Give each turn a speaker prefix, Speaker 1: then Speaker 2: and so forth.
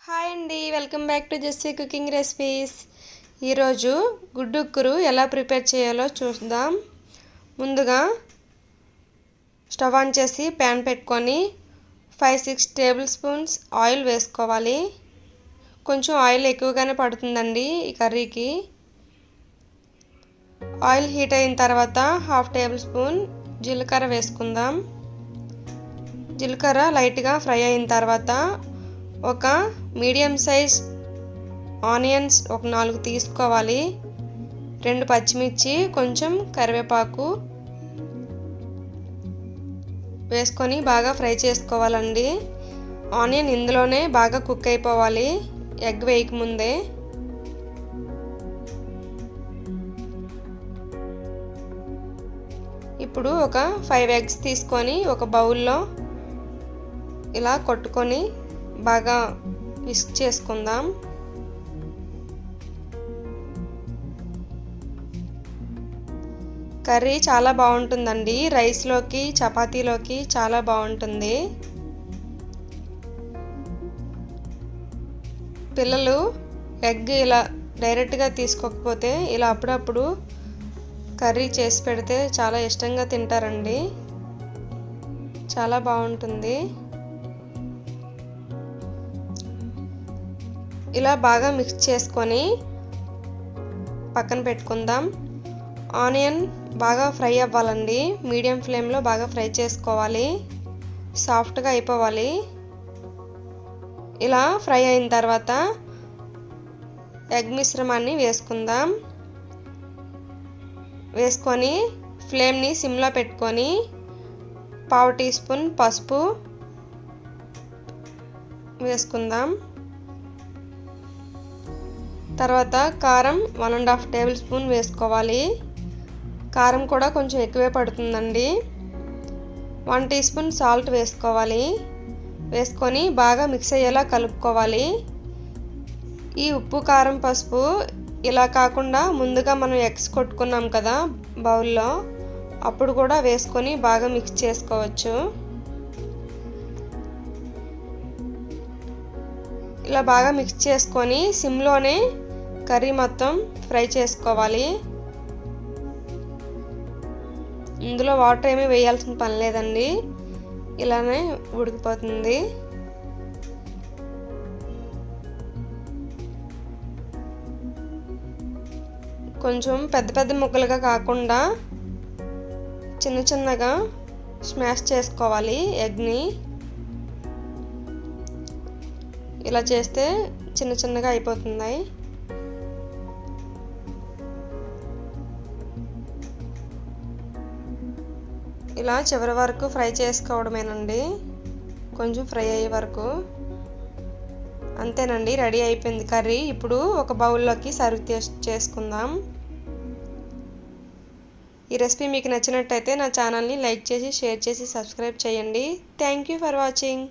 Speaker 1: Hi అండి, welcome back to Jasvi cooking recipes. ఈరోజు గుడ్డు ఉక్కురు ఎలా ప్రిపేర్ చేయాలో చూద్దాం. ముందుగా స్టవ్ ఆన్ చేసి ప్యాన్ పెట్టుకొని 5-6 టేబుల్ స్పూన్స్ ఆయిల్ వేసుకోవాలి. కొంచెం ఆయిల్ ఎక్కువగానే పడుతుందండి ఈ కర్రీకి. ఆయిల్ హీట్ అయిన తర్వాత 1/2 టేబుల్ స్పూన్ జీలకర్ర వేసుకుందాం. జీలకర్ర లైట్గా ఫ్రై అయిన తర్వాత ఒక మీడియం సైజ్ ఆనియన్స్ ఒక 4 తీసుకోవాలి. 2 పచ్చిమిర్చి, కొంచెం కరివేపాకు వేసుకొని బాగా ఫ్రై చేసుకోవాలండి. ఆనియన్ ఇందులోనే బాగా కుక్ అయిపోవాలి, ఎగ్ వేయకముందే. ఇప్పుడు ఒక 5 ఎగ్స్ తీసుకొని ఒక బౌల్లో ఇలా కొట్టుకొని బాగా విస్క్ చేసుకుందాం. కర్రీ చాలా బాగుంటుందండి, రైస్లోకి చపాతీలోకి చాలా బాగుంటుంది. పిల్లలు ఎగ్ ఇలా డైరెక్ట్గా తీసుకోకపోతే ఇలా అప్పుడప్పుడు కర్రీ చేసి పెడితే చాలా ఇష్టంగా తింటారండి, చాలా బాగుంటుంది. ఇలా బాగా మిక్స్ చేసుకొని పక్కన పెట్టుకుందాం. ఆనియన్ బాగా ఫ్రై అవ్వాలండి, మీడియం ఫ్లేమ్లో బాగా ఫ్రై చేసుకోవాలి, సాఫ్ట్గా అయిపోవాలి. ఇలా ఫ్రై అయిన తర్వాత ఎగ్ మిశ్రమాన్ని వేసుకుందాం. వేసుకొని ఫ్లేమ్ని సిమ్లో పెట్టుకొని 1/2 టీ స్పూన్ పసుపు వేసుకుందాం. తర్వాత కారం 1.5 టేబుల్ స్పూన్ వేసుకోవాలి. కారం కూడా కొంచెం ఎక్కువే పడుతుందండి. 1 టీ స్పూన్ సాల్ట్ వేసుకోవాలి. వేసుకొని బాగా మిక్స్ అయ్యేలా కలుపుకోవాలి. ఈ ఉప్పు, కారం, పసుపు ఇలా కాకుండా ముందుగా మనం ఎగ్స్ కొట్టుకున్నాం కదా బౌల్లో, అప్పుడు కూడా వేసుకొని బాగా మిక్స్ చేసుకోవచ్చు. ఇలా బాగా మిక్స్ చేసుకొని సిమ్లోనే కర్రీ మొత్తం ఫ్రై చేసుకోవాలి. ఇందులో వాటర్ ఏమీ వేయాల్సిన పని లేదండి, ఇలానే ఉడికిపోతుంది. కొంచెం పెద్ద పెద్ద ముక్కలుగా కాకుండా చిన్న చిన్నగా స్మాష్ చేసుకోవాలి ఎగ్ని. ఇలా చేస్తే చిన్న చిన్నగా అయిపోతుంది. ఇలా చివరి వరకు ఫ్రై చేసుకోవడమేనండి, కొంచెం ఫ్రై అయ్యే వరకు. అంతేనండి, రెడీ అయిపోయింది కర్రీ. ఇప్పుడు ఒక బౌల్లోకి సర్వ్ చేసుకుందాం. ఈ రెసిపీ మీకు నచ్చినట్టయితే నా ఛానల్ని లైక్ చేసి, షేర్ చేసి, సబ్స్క్రైబ్ చేయండి. Thank you for watching.